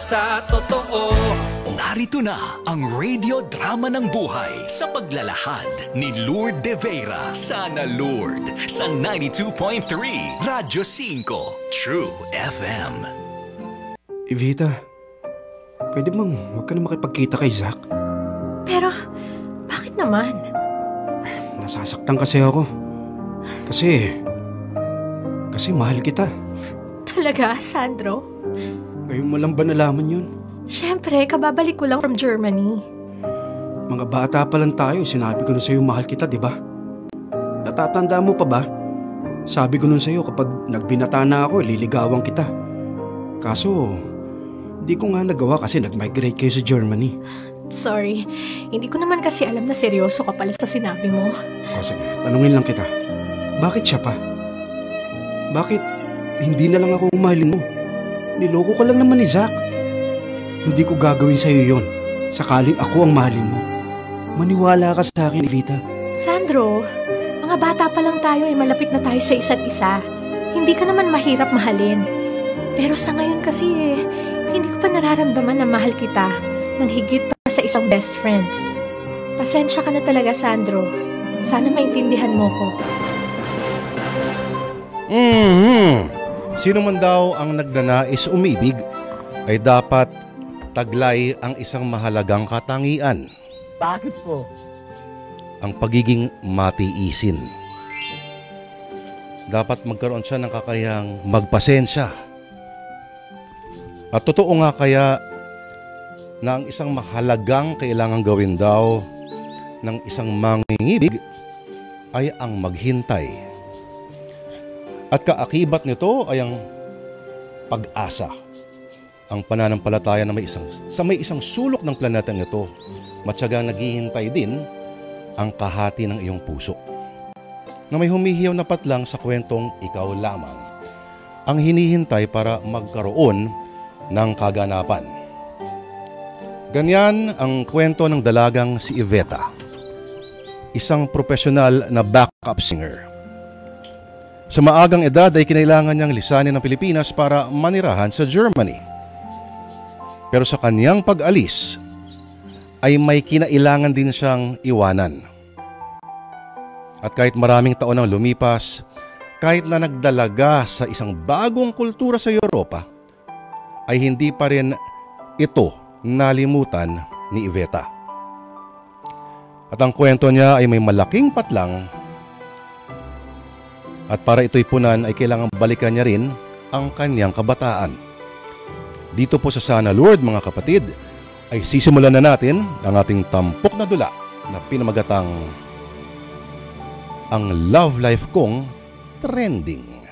sa totoo. Narito na ang radio drama ng buhay sa paglalahad ni Lourdes de Vera. Sana Lourdes sa 92.3 Radyo 5 True FM. Evita, pwede bang huwag ka na makipagkita kay Zach? Pero, bakit naman? Nasasaktan kasi ako. Kasi mahal kita. Talaga, Sandro? Ngayon mo lang ba nalaman yun? Siyempre, kababalik ko lang from Germany. Mga bata pa lang tayo, sinabi ko na sa'yo mahal kita, di ba? Natatanda mo pa ba? Sabi ko nun sa'yo kapag nagbinata na ako, liligawan kita. Kaso, di ko nga nagawa kasi nag-migrate kayo sa Germany. Sorry, hindi ko naman kasi alam na seryoso ka pala sa sinabi mo. O sige, tanungin lang kita. Bakit siya pa? Bakit hindi na lang ako mahalin mo? Niloko ka lang naman ni Zach. Hindi ko gagawin sa'yo yon. Sakaling ako ang mahalin mo. Maniwala ka sa akin, Evita. Sandro, mga bata pa lang tayo ay malapit na tayo sa isa't isa. Hindi ka naman mahirap mahalin. Pero sa ngayon kasi hindi ko pa nararamdaman na mahal kita nang higit pa sa isang best friend. Pasensya ka na talaga, Sandro. Sana maintindihan mo ko. Sino man daw ang nagnanais umibig ay dapat taglay ang isang mahalagang katangian. Bakit po? Ang pagiging matiisin. Dapat magkaroon siya ng kakayang magpasensya. At totoo nga kaya na ang isang mahalagang kailangang gawin daw ng isang mangingibig ay ang maghintay. At kaakibat nito ay ang pag-asa. Ang pananampalataya na may isang sulok ng planetang ito, matyagang naghihintay din ang kahati ng iyong puso. Na may humihiyaw na patlang sa kwentong ikaw lamang ang hinihintay para magkaroon ng kaganapan. Ganyan ang kwento ng dalagang si Iveta, isang profesional na backup singer. Sa maagang edad ay kinailangan niyang lisanin ng Pilipinas para manirahan sa Germany. Pero sa kaniyang pag-alis ay may kinailangan din siyang iwanan. At kahit maraming taon ang lumipas, kahit na nagdalaga sa isang bagong kultura sa Europa, ay hindi pa rin ito nalimutan ni Iveta. At ang kwento niya ay may malaking patlang, at para ito'y punan ay kailangang balikan niya rin ang kanyang kabataan. Dito po sa Sana Lourdes, mga kapatid, ay sisimulan na natin ang ating tampok na dula na pinamagatang Ang Love Life Kong Trending.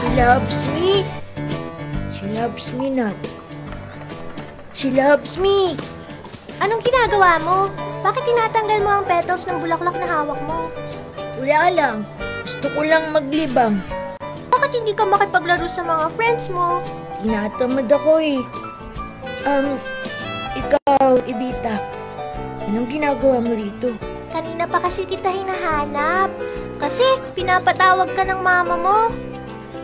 She loves me. She loves me not. She loves me. Anong ginagawa mo? Bakit tinatanggal mo ang petals ng bulaklak na hawak mo? Wala lang. Gusto ko lang maglibang. Bakit hindi ka makipaglaro sa mga friends mo? Tinatamad ako eh. Ikaw, Evita. Anong ginagawa mo rito? Kanina pa kasi kita hinahanap. Kasi pinapatawag ka ng mama mo.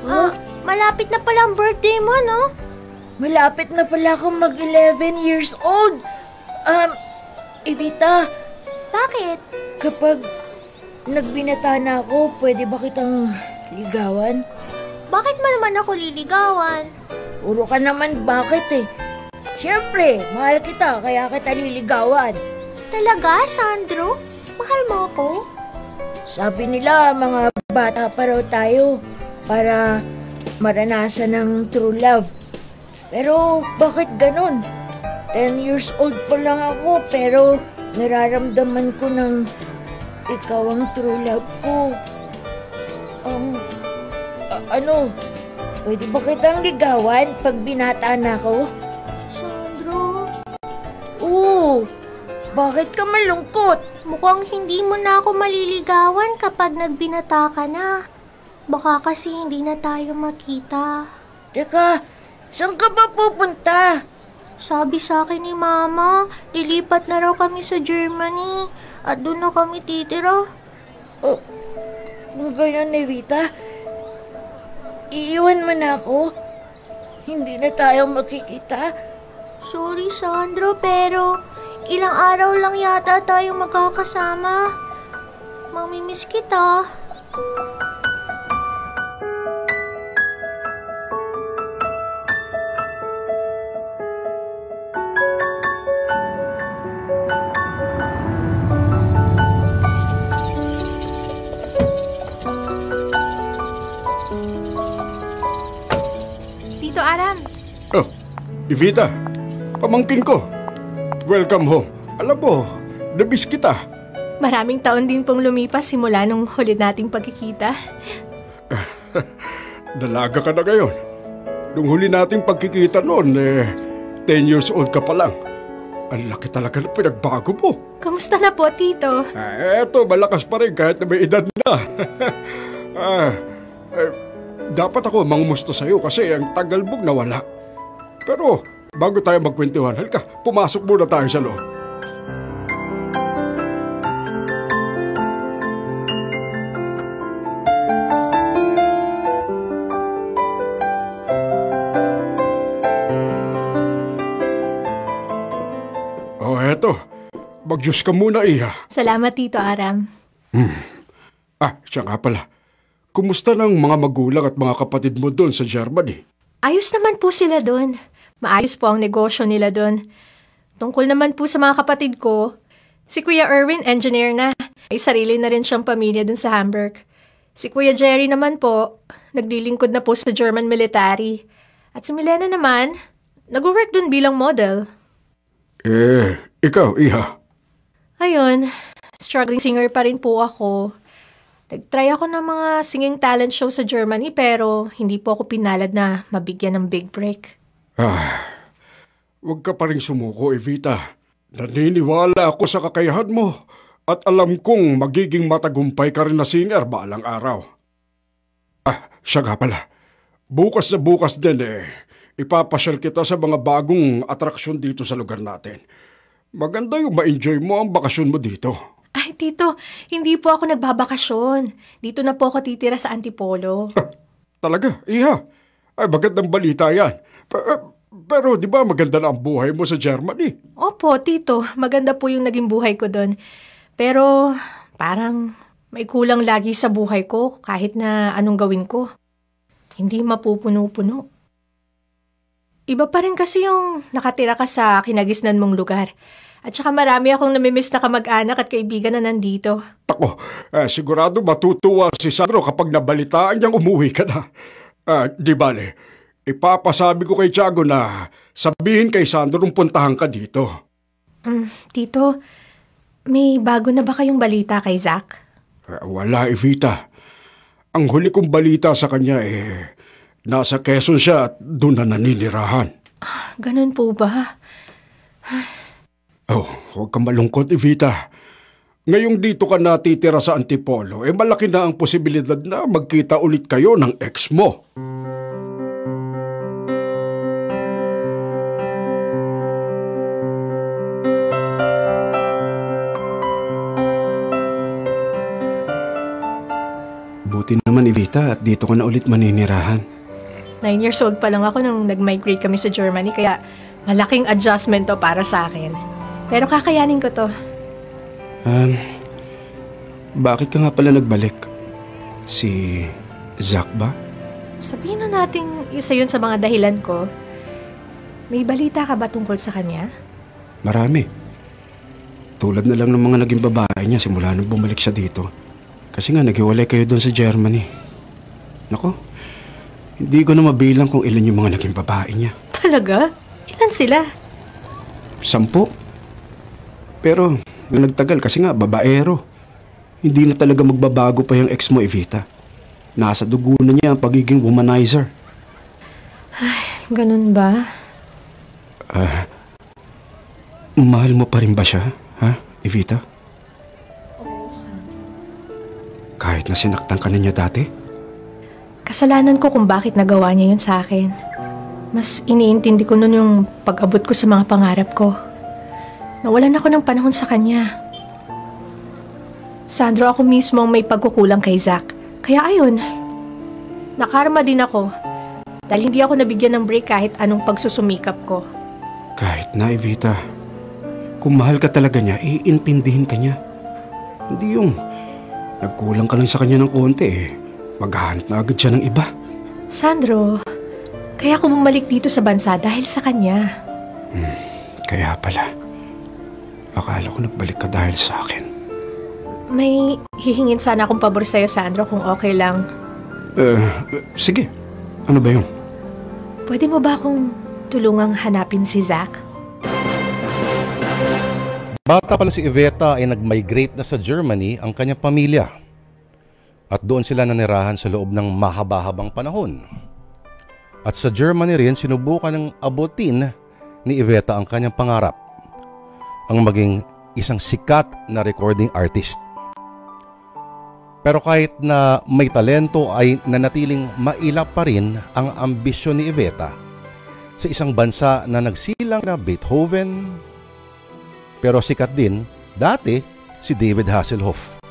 Huh? Malapit na pala ang birthday mo, no? Malapit na pala akong mag-11 years old. Evita. Bakit? Kapag nagbinata na ako, pwede ba kitang ligawan? Bakit mo naman ako liligawan? Puro ka naman bakit eh. Siyempre, mahal kita, kaya kita liligawan. Talaga, Sandro? Mahal mo ako? Sabi nila, mga bata pa raw tayo para maranasan ng true love. Pero bakit ganun? 10 years old pa lang ako, pero nararamdaman ko ng ikaw ang true love ko. Pwede ba kitang ligawan pag binata na ako? Sandro? Oo. Bakit ka malungkot? Mukhang hindi mo na ako maliligawan kapag nagbinata ka na. Baka kasi hindi na tayo makita. Teka, saan ka ba pupunta? Sabi sa akin ni Mama, lilipat na raw kami sa Germany at doon na kami titira. Kung ganyan, Evita, iiwan mo na ako. Hindi na tayo makikita. Sorry, Sandro, pero ilang araw lang yata tayo magkakasama. Mamimiss kita. Tito Aram. Oh, Evita, pamangkin ko. Welcome home. Alam mo, nabis kita. Maraming taon din pong lumipas simula nung huli nating pagkikita. Dalaga ka na ngayon. Nung huli nating pagkikita noon, 10 years old ka pa lang. Ang laki talaga na pinagbago mo. Kamusta na po, Tito? Eto, malakas pa rin kahit na may edad na. Dapat ako mangumusta sa'yo kasi ang tagal mong nawala. Pero bago tayo magkwentuhan, halika, pumasok muna tayo sa loob. Oh, eto. Mag-juice ka muna, Iha. Salamat, Tito Aram. Siya nga pala. Kumusta ng mga magulang at mga kapatid mo doon sa Germany? Ayos naman po sila doon. Maayos po ang negosyo nila doon. Tungkol naman po sa mga kapatid ko, si Kuya Erwin, engineer na. May sarili na rin siyang pamilya doon sa Hamburg. Si Kuya Jerry naman po, naglilingkod na po sa German military. At si Milena naman, nag-work doon bilang model. Ikaw, Iha? Ayun, struggling singer pa rin po ako. Nag-try ako ng mga singing talent show sa Germany pero hindi po ako pinalad na mabigyan ng big break. Huwag ka pa rin sumuko, Evita. Naniniwala ako sa kakayahan mo at alam kong magiging matagumpay ka rin na singer balang araw. Siya nga pala. Bukas na bukas din ipapasyal kita sa mga bagong atraksyon dito sa lugar natin. Maganda yung ma-enjoy mo ang bakasyon mo dito. Ay, Tito, hindi po ako nagbabakasyon. Dito na po ako titira sa Antipolo. Talaga, Iha? Ay, magandang balita yan. Pero di ba maganda na ang buhay mo sa Germany? Opo, Tito. Maganda po yung naging buhay ko doon. Pero parang may kulang lagi sa buhay ko kahit na anong gawin ko. Hindi mapupuno-puno. Iba pa rin kasi yung nakatira ka sa kinagisnan mong lugar. At saka marami akong namimiss na kamag-anak at kaibigan na nandito. Ako, sigurado matutuwa si Sandro kapag nabalitaan niyang umuwi ka na. Di bale, ipapasabi ko kay Tiago na sabihin kay Sandro nung puntahan ka dito. Tito, may bago na ba kayong balita kay Zach? Wala, Evita. Ang huli kong balita sa kanya nasa Quezon siya at doon na naninirahan. Ganun po ba? Huwag kang malungkot, Evita. Ngayong dito ka natitira sa Antipolo, malaki na ang posibilidad na magkita ulit kayo ng ex mo. Buti naman, Evita, at dito ko na ulit maninirahan. 9 years old pa lang ako nung nag-migrate kami sa Germany, kaya malaking adjustment to para sa akin. Pero kakayanin ko to. Bakit ka nga pala nagbalik? Si Zach ba? Sabihin na natin isa yun sa mga dahilan ko. May balita ka ba tungkol sa kanya? Marami. Tulad na lang ng mga naging babae niya simula nung bumalik siya dito. Kasi nga naghiwalay kayo doon sa Germany. Nako, hindi ko na mabilang kung ilan yung mga naging babae niya. Talaga? Ilan sila? 10. Pero nagtagal kasi nga babaero. Hindi na talaga magbabago pa yung ex mo, Evita. Nasa dugo na niya ang pagiging womanizer. Ay, ganun ba? Mahal mo pa rin ba siya, ha, Evita? Oo, Sandro. Kahit na sinaktan ka na niya dati? Kasalanan ko kung bakit nagawa niya yun sa akin. Mas iniintindi ko nun yung pag-abot ko sa mga pangarap ko. Nawalan ako ng panahon sa kanya. Sandro, ako mismo ang may pagkukulang kay Zach. Kaya ayun, nakarma din ako. Dahil hindi ako nabigyan ng break kahit anong pagsusumikap ko. Kahit na, Evita. Kung mahal ka talaga niya, iintindihin ka niya. Hindi yung nagkulang ka lang sa kanya ng konti maghahanap na agad siya ng iba. Sandro, kaya ako bumalik dito sa bansa dahil sa kanya. Kaya pala. Akala ko nagbalik ka dahil sa akin. May hihingin sana akong pabor sa'yo, Sandro, kung okay lang. Sige. Ano ba yun? Pwede mo ba akong tulungang hanapin si Zach? Bata pala si Iveta ay nag-migrate na sa Germany ang kanyang pamilya. At doon sila nanirahan sa loob ng mahaba-habang panahon. At sa Germany rin sinubukan ng abutin ni Iveta ang kanyang pangarap. Ang maging isang sikat na recording artist. Pero kahit na may talento ay nanatiling mailap pa rin ang ambisyon ni Iveta sa isang bansa na nagsilang na Beethoven. Pero sikat din dati si David Hasselhoff.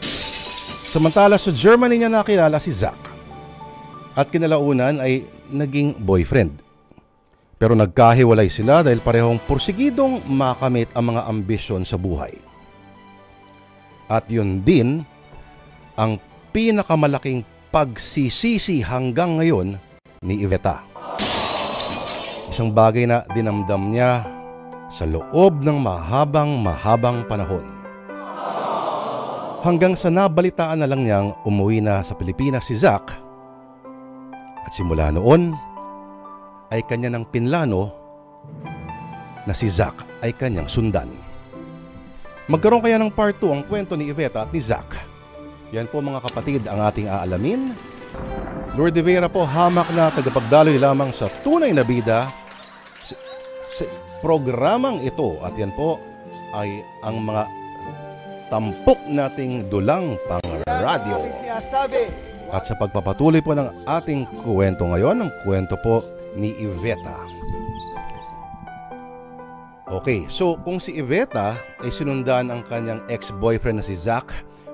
Samantala sa Germany niya nakilala si Zach. At kinalaunan ay naging boyfriend. Pero nagkahiwalay sila dahil parehong pursigidong makamit ang mga ambisyon sa buhay. At yun din ang pinakamalaking pagsisisi hanggang ngayon ni Iveta. Isang bagay na dinamdam niya sa loob ng mahabang panahon. Hanggang sa nabalitaan na lang niyang umuwi na sa Pilipinas si Zach. At simula noon ay kanya ng pinlano na si Zach ay kanyang sundan. Magkaroon kaya ng part 2 ang kwento ni Iveta at ni Zach. Yan po mga kapatid ang ating aalamin. Lord De Vera po, hamak na tagapagdaloy lamang sa tunay na bida sa programang ito. At yan po ay ang mga tampok nating dulang pang radyo. At sa pagpapatuloy po ng ating kwento ngayon, ang kwento po ni Iveta. Okay, so kung si Iveta ay sinundan ang kanyang ex-boyfriend na si Zach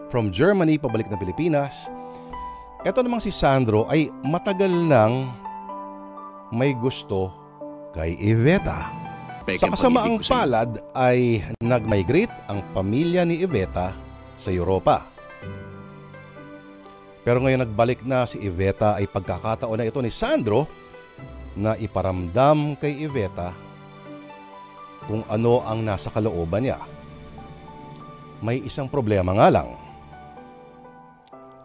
from Germany pabalik ng Pilipinas, eto namang si Sandro ay matagal nang may gusto kay Iveta. Sa kasamaang palad ay nag-migrate ang pamilya ni Iveta sa Europa. Pero ngayon nagbalik na si Iveta ay pagkakataon na ito ni Sandro na iparamdam kay Iveta kung ano ang nasa kalooban niya. May isang problema nga lang.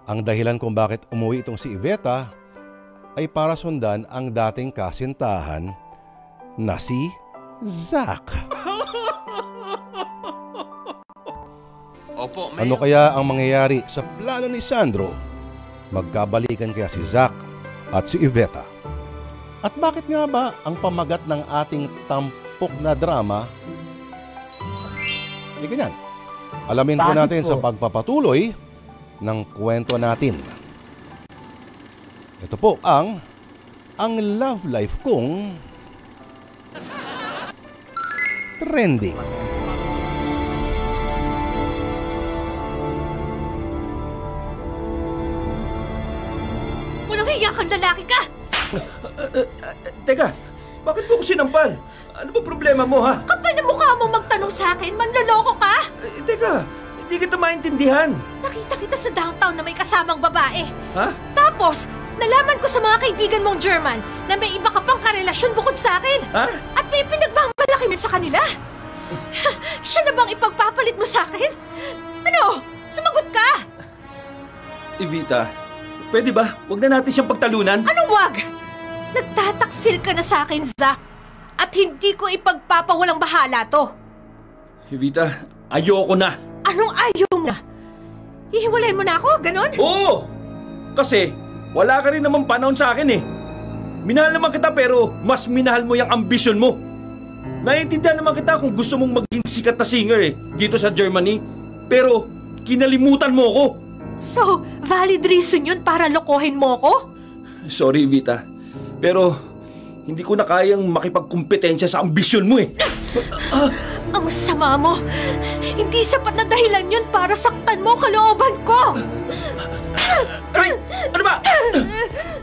Ang dahilan kung bakit umuwi itong si Iveta ay para sundan ang dating kasintahan na si Zach. Ano kaya ang mangyayari sa plano ni Sandro? Magkabalikan kaya si Zach at si Iveta? At bakit nga ba ang pamagat ng ating tampok na drama ay ganyan? Alamin po natin sa pagpapatuloy ng kwento natin. Ito po ang love life kong trending. Walang hiya kang lalaki ka! Teka, bakit mo ko sinampal? Ano ba problema mo, ha? Kapal na mukha mo magtanong sa akin, manloloko ka? Teka, hindi kita maintindihan. Nakita kita sa downtown na may kasamang babae. Ha? Tapos, nalaman ko sa mga kaibigan mong German na may iba ka pang karelasyon bukod sa akin. Ha? At may pinagmamalaki mo sa kanila. Siya na bang ipagpapalit mo sa akin? Ano? Sumagot ka! Iveta, pwede ba? Huwag na natin siyang pagtalunan. Anong wag? Nagtataksil ka na sa akin, Zach. At hindi ko ipagpapawalang bahala to. Iveta, ayoko na. Anong ayaw mo na? Hihiwalay mo na ako, ganon? Oo! Kasi wala ka rin naman panahon sa akin eh. Minahal naman kita pero mas minahal mo yung ambisyon mo. Naiintindihan naman kita kung gusto mong maging sikat na singer eh, dito sa Germany. Pero kinalimutan mo ko. So, valid reason yun para lokohin mo ko? Sorry, Iveta. Pero hindi ko na kayang makipagkumpetensya sa ambisyon mo eh. Ang sama mo. Hindi sapat na dahilan yun para saktan mo kalooban ko.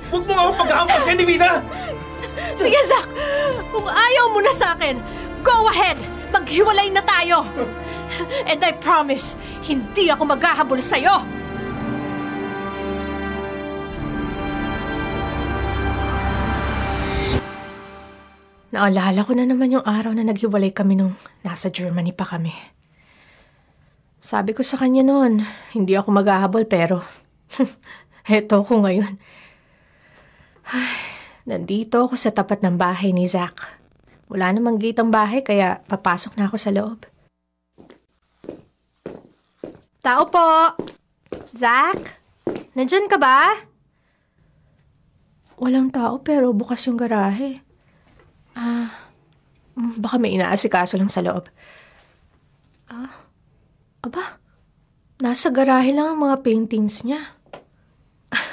Huwag mo ako pag-aampasin, Evita! Sige, Zach! Kung ayaw mo na sa akin, go ahead! Maghiwalay na tayo! And I promise, hindi ako maghahabol sa'yo! Naalala ko na naman yung araw na naghiwalay kami nung nasa Germany pa kami. Sabi ko sa kanya noon, hindi ako maghahabol pero heto ko ngayon. Ay, nandito ako sa tapat ng bahay ni Zach. Wala namang gate ang bahay kaya papasok na ako sa loob. Tao po! Zach? Nandyan ka ba? Walang tao pero bukas yung garahe. Baka may inaasikaso lang sa loob. Aba, nasa garahe lang ang mga paintings niya.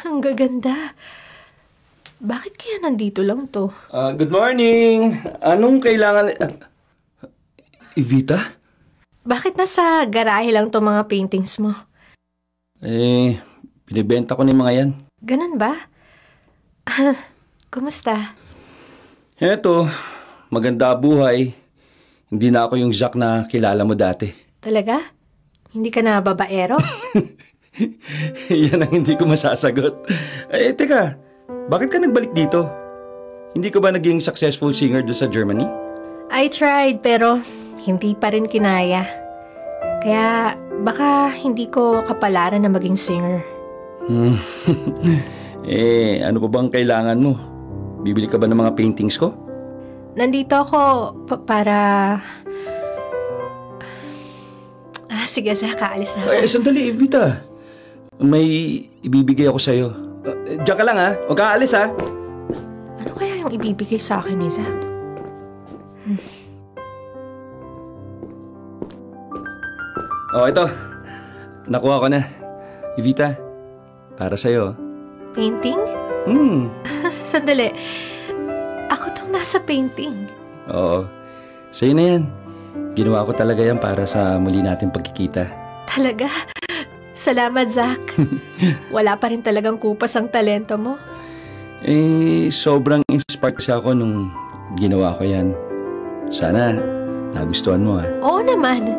Ang gaganda. Bakit kaya nandito lang to? Good morning! Anong kailangan... Evita? Bakit nasa garahe lang to mga paintings mo? Binibenta ko na yung mga yan. Ganun ba? Kumusta? Eto, maganda buhay. Hindi na ako yung Zach na kilala mo dati. Talaga? Hindi ka na babaero? Yan ang hindi ko masasagot. Teka, bakit ka nagbalik dito? Hindi ka ba naging successful singer doon sa Germany? I tried pero hindi pa rin kinaya. Kaya baka hindi ko kapalaran na maging singer. Ano pa bang kailangan mo? Bibili ka ba ng mga paintings ko? Nandito ako para... sige, Zach, kaalis na ako. Sandali, Evita. May ibibigay ako sa'yo. Diyan ka lang, ha? Huwag ka aalis, ha? Ano kaya yung ibibigay sa akin ni Zach? Ito. Nakuha ko na. Evita, para sa'yo. Painting? Sandali. Ako tong nasa painting. Oo. Sa'yo na yan. Ginawa ko talaga yan para sa muli nating pagkikita. Talaga? Salamat, Zach. Wala pa rin talagang kupas ang talento mo. Sobrang inspired kasi ako nung ginawa ko yan. Sana nagustuhan mo, ha? Oo naman.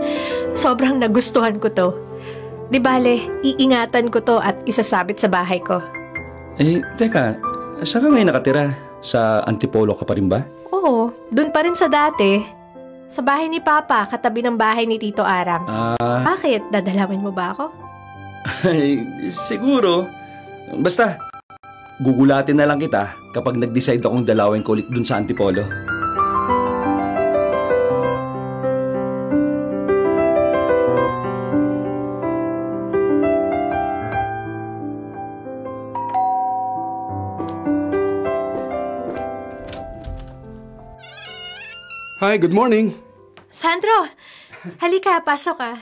Sobrang nagustuhan ko to. Di bale, iingatan ko to at isasabit sa bahay ko. Teka, saan ka ngayon nakatira? Sa Antipolo ka pa rin ba? Oo, dun pa rin sa dati. Sa bahay ni Papa, katabi ng bahay ni Tito Aram. Bakit? Dadalawin mo ba ako? Siguro. Basta, gugulatin na lang kita kapag nag-decide akong dalawin ko ulit dun sa Antipolo. Hi, good morning. Sandro, halika, pasok ka.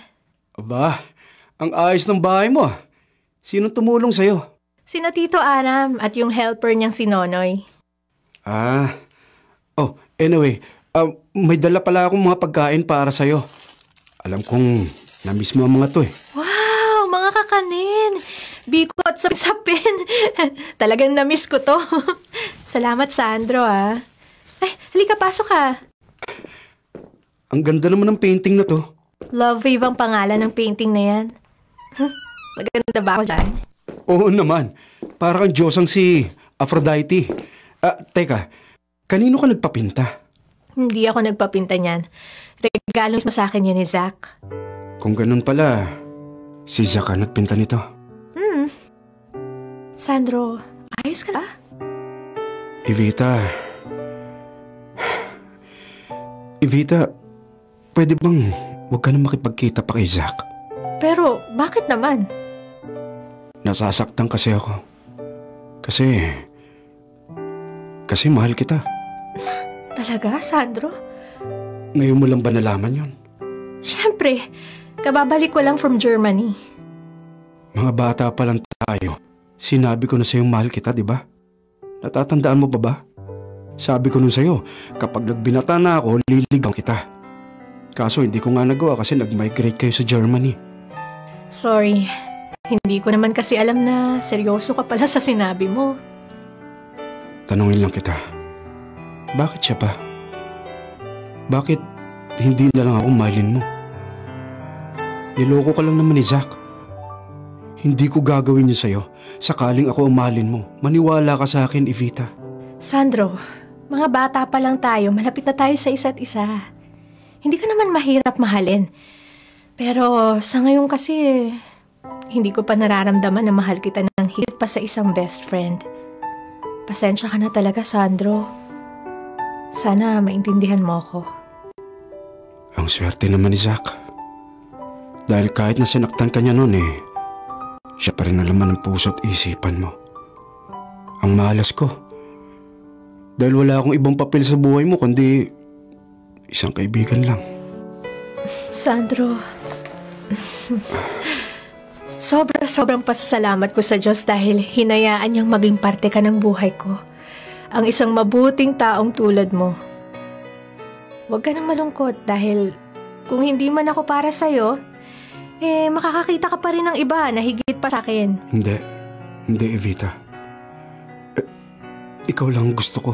Aba, ang ayos ng bahay mo. Sinong tumulong sa'yo? Sina Tito Aram at yung helper niyang si Nonoy. Anyway, may dala pala akong mga pagkain para sa'yo. Alam kong na-miss mo ang mga to eh. Wow, mga kakanin. Bikot sa sapin. Talagang na-miss ko to. Salamat, Sandro, ah. Halika, pasok ka. Ang ganda naman ng painting na to. Love Wave ang pangalan ng painting na yan. Maganda ba ako dyan? Oo naman. Para kang Diyosang si Aphrodite. Teka, kanino ka nagpapinta? Hindi ako nagpapinta niyan. Regalo mo sa akin yan ni Zach. Kung ganun pala, si Zach ang nagpinta nito. Sandro, ayos ka ba? Evita, pwede bang huwag ka na makipagkita pa kay Zach? Pero, bakit naman? Nasasaktan kasi ako. Kasi mahal kita. Talaga, Sandro? Ngayon mo lang ba nalaman yon? Siyempre, kababalik ko lang from Germany. Mga bata pa lang tayo. Sinabi ko na sa'yo mahal kita, di ba? Natatandaan mo ba? Sabi ko nun sa'yo, kapag nagbinata na ako, liligaw kita. Kaso hindi ko nga nagawa kasi nag-migrate kayo sa Germany. Sorry, hindi ko naman kasi alam na seryoso ka pala sa sinabi mo. Tanungin lang kita. Bakit siya pa? Bakit hindi na lang ako mahalin mo? Niloko ka lang naman ni Zach. Hindi ko gagawin yun sa'yo. Sakaling ako ang mahalin mo. Maniwala ka sa akin, Evita. Sandro, mga bata pa lang tayo. Malapit na tayo sa isa't isa. Hindi ka naman mahirap mahalin. Pero sa ngayon kasi, hindi ko pa nararamdaman na mahal kita ng higit pa sa isang best friend. Pasensya ka na talaga, Sandro. Sana maintindihan mo ako. Ang swerte naman ni Zach. Dahil kahit na sinaktan ka niya noon siya pa rin ang laman ng puso't isipan mo. Ang malas ko. Dahil wala akong ibang papel sa buhay mo kundi isang kaibigan lang. Sandro, sobrang pasasalamat ko sa Diyos dahil hinayaan niyang maging parte ka ng buhay ko. Ang isang mabuting taong tulad mo. Huwag ka nang malungkot dahil kung hindi man ako para sa'yo, makakakita ka pa rin ng iba na higit pa sa akin. Hindi Evita. Ikaw lang gusto ko.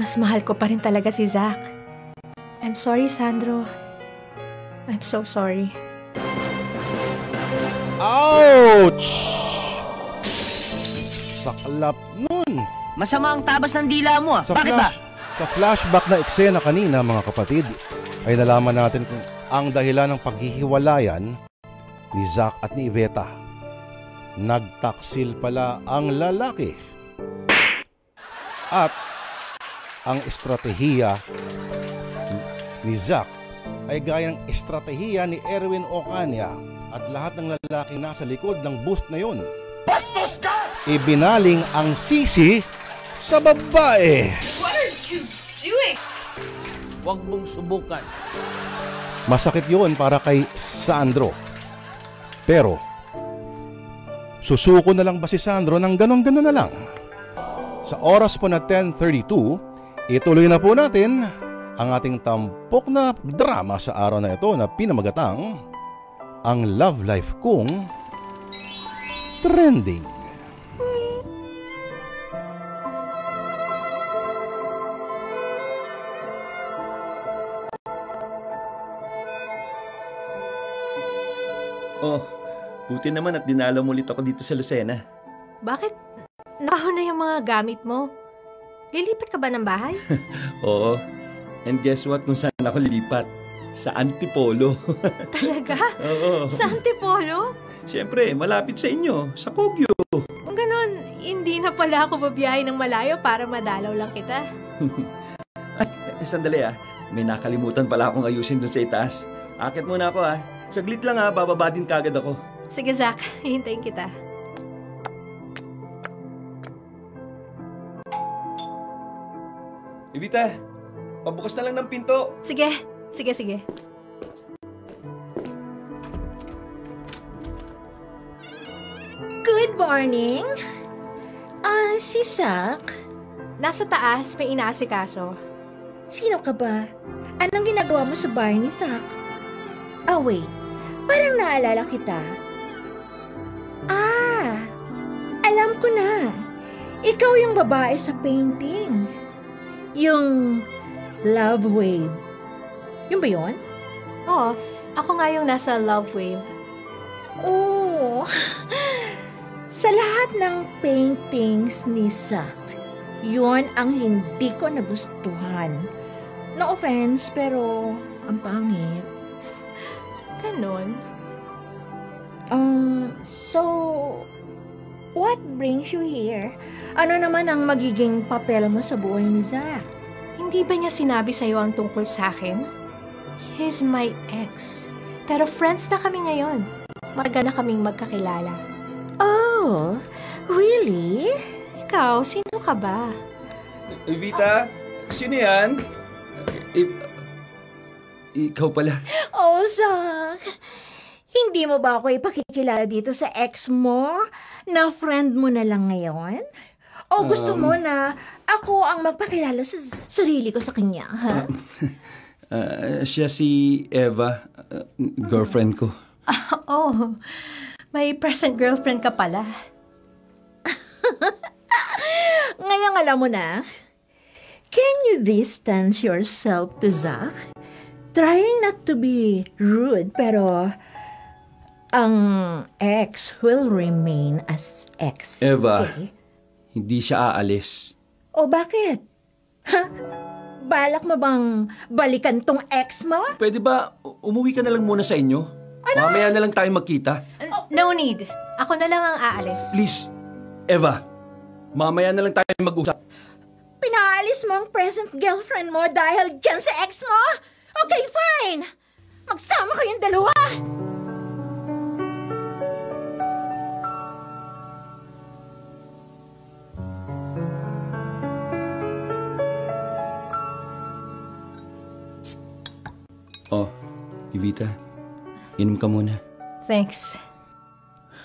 Mas mahal ko pa rin talaga si Zach. I'm sorry, Sandro. I'm so sorry. Ouch! Saklap nun. Masama ang tabas ng dila mo. Bakit ba? Sa flashback na eksena kanina, mga kapatid, ay nalaman natin kung ang dahilan ng paghihiwalayan ni Zach at ni Eveta. Nagtaksil pala ang lalaki. At ang estratehiya ni Zach ay gaya ng estratehiya ni Erwin Ocaña at lahat ng lalaking nasa likod ng booth na yun. Bastos ka! Ibinaling ang sisi sa babae. What are you doing? Huwag mong subukan. Masakit yun para kay Sandro. Pero, susuko na lang ba si Sandro ng ganon-ganon na lang? Sa oras po na 10:32, ituloy na po natin ang ating tampok na drama sa araw na ito na pinamagatang Ang Love Life Kong Trending. Oh, buti naman at dinalaw mo ulit ako dito sa Lucena. Bakit? Nakahon na yung mga gamit mo. Lilipat ka ba ng bahay? Oo. And guess what kung saan ako lilipat? Sa Antipolo. Talaga? Oo. Sa Antipolo? Siyempre, malapit sa inyo, sa Kogyo. Kung ganon, hindi na pala ako babiyahe ng malayo para madalaw lang kita. Ay, sandali may nakalimutan pala akong ayusin dun sa itaas. Akit muna ako Saglit lang bababa din kagad ako. Sige Zach, hihintayin kita. Evita, pabukas na lang ng pinto. Sige. Good morning. Si Zach? Nasa taas, may inaasikaso. Sino ka ba? Anong ginagawa mo sa bahay ni Zach? Wait. Parang naalala kita. Alam ko na. Ikaw yung babae sa painting. Yung Love Wave. Yung ba yun? Oo, ako nga yung nasa Love Wave. Oh, sa lahat ng paintings ni Zach, yun ang hindi ko nagustuhan. No offense, pero ang pangit. Ganon? So, what brings you here? Ano naman ang magiging papel mo sa buhay ni Zach? Hindi ba niya sinabi sa'yo ang tungkol sa akin? He's my ex. Pero friends na kami ngayon. Matagal na kaming magkakilala. Oh, really? Ikaw, sino ka ba? Evita, sino yan? Ikaw pala. Oh, Zach. Hindi mo ba ako ipakikilala dito sa ex mo? Na friend mo na lang ngayon? O gusto mo na ako ang magpakilala sa sarili ko sa kanya, ha? Siya si Eva, girlfriend ko. Oh, may present girlfriend ka pala. Ngayong alam mo na, can you distance yourself to Zach? Trying not to be rude, pero ang ex will remain as ex. Eva, Okay? hindi siya aalis. O bakit? Ha? Balak mo bang balikan tong ex mo? Pwede ba umuwi ka na lang muna sa inyo? Mamaya na lang tayo magkita. No need. Ako na lang ang aalis. Please, Eva, mamaya na lang tayo mag-usap. Pinaalis mo ang present girlfriend mo dahil dyan sa ex mo? Okay, fine. Magsama kayong dalawa. Oh, Evita, inom ka muna. Thanks.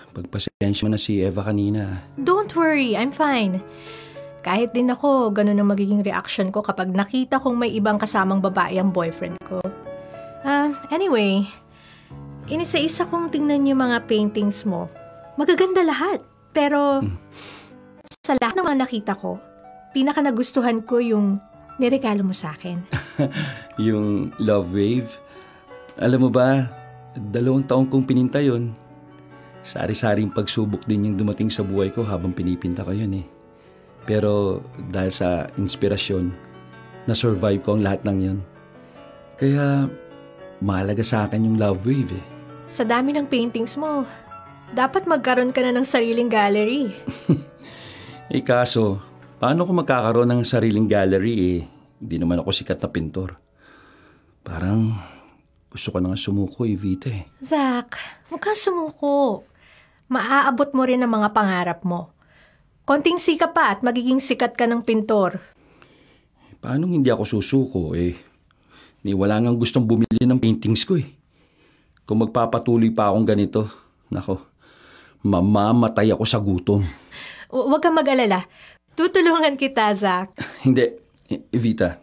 Pagpasensya mo na si Eva kanina. Don't worry, I'm fine. Kahit din ako, ganun ang magiging reaction ko kapag nakita kong may ibang kasamang babae ang boyfriend ko. Anyway, inisa-isa kong tingnan yung mga paintings mo. Magaganda lahat. Pero sa lahat ng mga nakita ko, pinaka nagustuhan ko yung niregalo mo sa akin. Yung love wave. Alam mo ba, 2 taon kong pininta yun. Sari-saring pagsubok din yung dumating sa buhay ko habang pinipinta ko yun eh. Pero dahil sa inspirasyon, na-survive ko ang lahat ng yun. Kaya mahalaga sa akin yung love wave eh. Sa dami ng paintings mo, dapat magkaroon ka na ng sariling gallery. Eh kaso, paano ko magkakaroon ng sariling gallery eh? Hindi naman ako sikat na pintor. Parang gusto ko na nga sumuko eh, Vita eh. Zach, huwag kang sumuko. Maaabot mo rin ang mga pangarap mo. Konting sikap pa at magiging sikat ka ng pintor. Paano hindi ako susuko eh? Wala ngang gustong bumili ng paintings ko eh. Kung magpapatuloy pa akong ganito, nako, mamamatay ako sa gutom. Huwag kang mag-alala. Tutulungan kita, Zach. Hindi, Evita.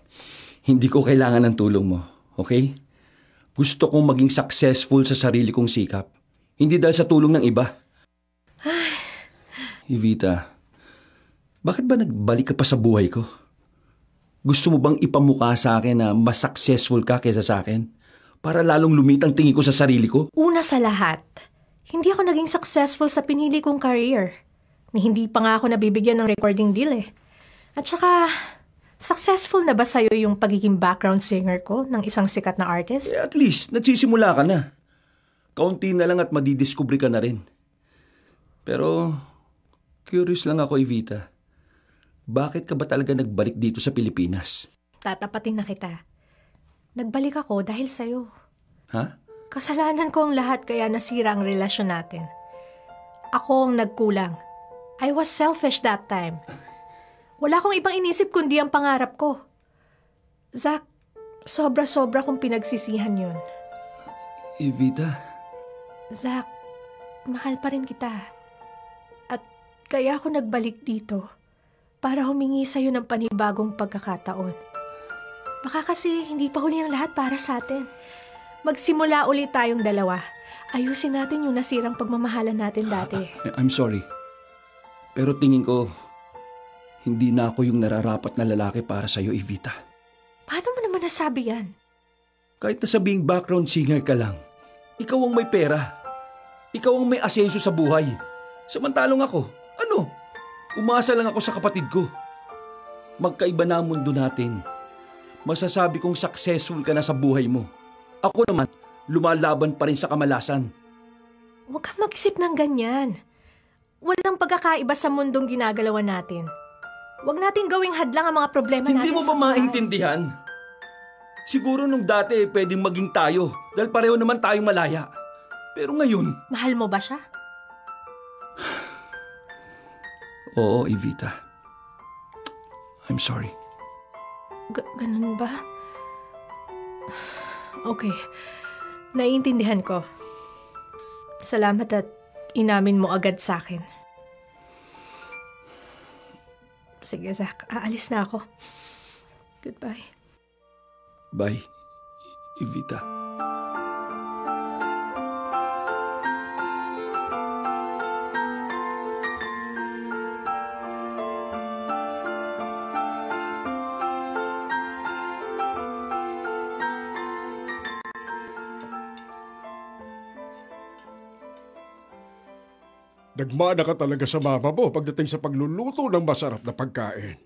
Hindi ko kailangan ng tulong mo, okay? Gusto kong maging successful sa sarili kong sikap. Hindi dahil sa tulong ng iba. Evita, bakit ba nagbalik ka pa sa buhay ko? Gusto mo bang ipamukha sa akin na mas successful ka kaysa sa akin? Para lalong lumitang tingin ko sa sarili ko? Una sa lahat, hindi ako naging successful sa pinili kong career. Hindi pa nga ako nabibigyan ng recording deal eh. At saka, successful na ba sa'yo yung pagiging background singer ko ng isang sikat na artist? Eh, at least, nagsisimula ka na. Kaunti na lang at madidiscovery ka na rin. Pero, curious lang ako, Evita. Bakit ka ba talaga nagbalik dito sa Pilipinas? Tatapatin na kita. Nagbalik ako dahil sa'yo. Ha? Kasalanan ko ang lahat kaya nasira ang relasyon natin. Ako ang nagkulang. I was selfish that time. Wala akong ibang inisip kundi ang pangarap ko. Zach, sobra-sobra kong pinagsisihan yun. Evita? Zach, mahal pa rin kita. At kaya ako nagbalik dito para humingi sa'yo ng panibagong pagkakataon. Baka kasi hindi pa huli ang lahat para sa atin. Magsimula ulit tayong dalawa. Ayusin natin yung nasirang pagmamahalan natin dati. I'm sorry. Pero tingin ko, hindi na ako yung nararapat na lalaki para sa'yo, Evita. Paano mo naman nasabi yan? Kahit na sabing background singer ka lang, ikaw ang may pera. Ikaw ang may asenso sa buhay. Samantalong ako, ano? Umasa lang ako sa kapatid ko. Magkaiba na ang mundo natin. Masasabi kong successful ka na sa buhay mo. Ako naman, lumalaban pa rin sa kamalasan. Huwag kang mag-isip ng ganyan. Walang pagkakaiba sa mundong ginagalawan natin. Huwag natin gawing hadlang ang mga problema natin. Hindi mo ba maintindihan? Siguro nung dati pwedeng maging tayo dahil pareho naman tayong malaya. Pero ngayon... Mahal mo ba siya? Oo, Evita. I'm sorry. Ganun ba? Okay. Naiintindihan ko. Salamat at inamin mo agad sa akin. Sige, Zach. Aalis na ako. Goodbye. Bye, Evita. Nagmana ka talaga sa mama mo pagdating sa pagluluto ng masarap na pagkain.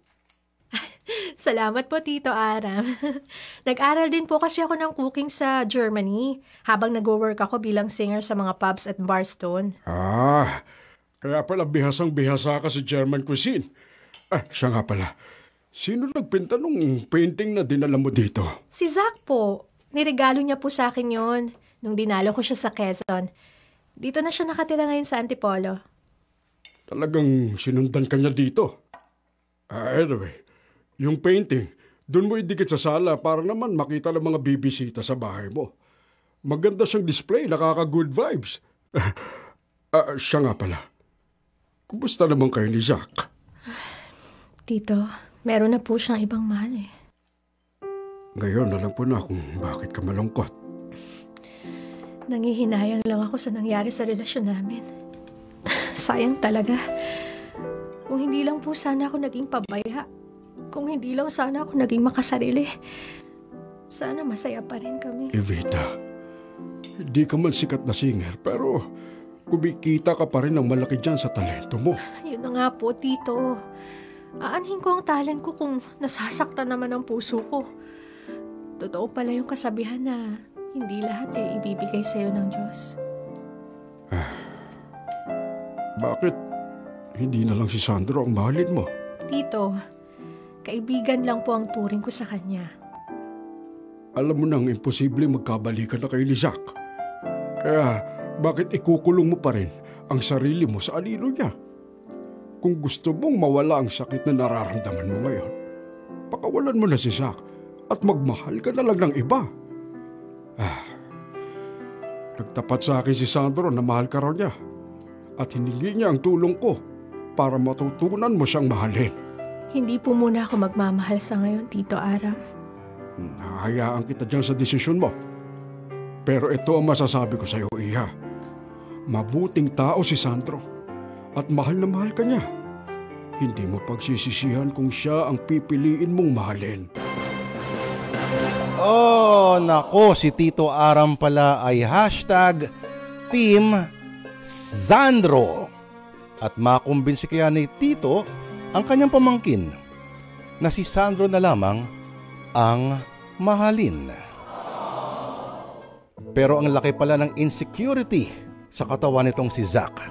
Salamat po, Tito Aram. Nag-aral din po kasi ako ng cooking sa Germany habang nag-work ako bilang singer sa mga pubs at bars doon. Kaya pala bihasang-bihasa ka sa German cuisine. Siya nga pala. Sino nagpinta nung painting na dinala mo dito? Si Zach po. Niregalo niya po sa akin yon nung dinalo ko siya sa Quezon. Dito na siya nakatira ngayon sa Antipolo. Talagang sinundan ka niya dito. Anyway, yung painting, doon mo idikit sa sala para naman makita ng mga bibisita sa bahay mo. Maganda siyang display, nakaka-good vibes. Siya nga pala. Kumusta naman kayo ni Zach? Tito, meron na po siyang ibang mahal eh. Ngayon, alam ko na kung bakit ka malungkot. Nangihinayang lang ako sa nangyari sa relasyon namin. Sayang talaga. Kung hindi lang po sana ako naging pabaya. Kung hindi lang sana ako naging makasarili. Sana masaya pa rin kami. Evita, hindi ka man sikat na singer, pero kumikita ka pa rin ng malaki dyan sa talento mo. Yun na nga po, Tito. Aanhin ko ang talent ko kung nasasaktan naman ang puso ko. Totoo pala yung kasabihan na hindi lahat ibibigay sa'yo ng Diyos. Bakit hindi na lang si Sandro ang mahalin mo? Tito, kaibigan lang po ang turing ko sa kanya. Alam mo nang imposible magkabalikan na kay Zach. Kaya bakit ikukulong mo pa rin ang sarili mo sa anino niya? Kung gusto mong mawala ang sakit na nararamdaman mo ngayon, pakawalan mo na si Zach at magmahal ka na lang ng iba. Nagtapat sa akin si Sandro na mahal ka raw niya at hiningi niya ang tulong ko para matutunan mo siyang mahalin. Hindi po muna ako magmamahal sa ngayon, Tito Aram. Hahayaan kita dyan sa desisyon mo. Pero ito ang masasabi ko sa iyo, Iha. Mabuting tao si Sandro at mahal na mahal ka niya. Hindi mo pagsisisihan kung siya ang pipiliin mong mahalin. Oh, nako, si Tito Aram pala ay #Team Sandro. At makumbinsi kaya ni Tito ang kanyang pamangkin na si Sandro na lamang ang mahalin. Pero ang laki pala ng insecurity sa katawan nitong si Zach.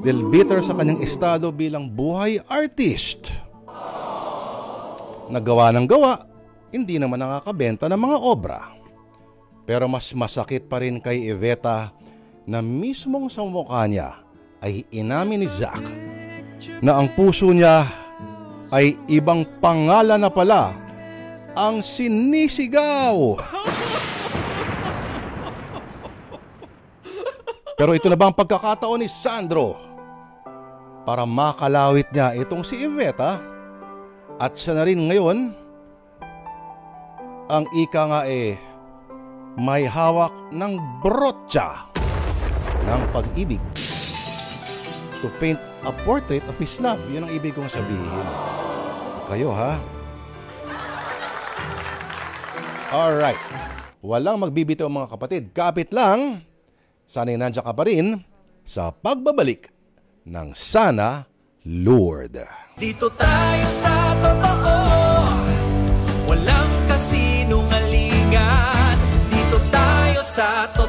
Dahil bitter sa kanyang estado bilang buhay artist. Nagawa ng gawa, hindi naman nakakabenta ng mga obra. Pero mas masakit pa rin kay Eveta na mismong sa mukha niya ay inamin ni Zach na ang puso niya ay ibang pangalan na pala ang sinisigaw. Pero ito na ba ang pagkakataon ni Sandro para makalawit niya itong si Eveta at siya na rin ngayon ang ika nga may hawak ng brotya ng pag-ibig to paint a portrait of his love. Yun ang ibig kong sabihin. Kayo ha? Alright. Walang magbibitaw mga kapatid. Kapit lang, sana'y nandiyan ka pa rin sa pagbabalik ng Sana Lord. Dito tayo sa totoo, walang kasinungalingan. Dito tayo sa totoo.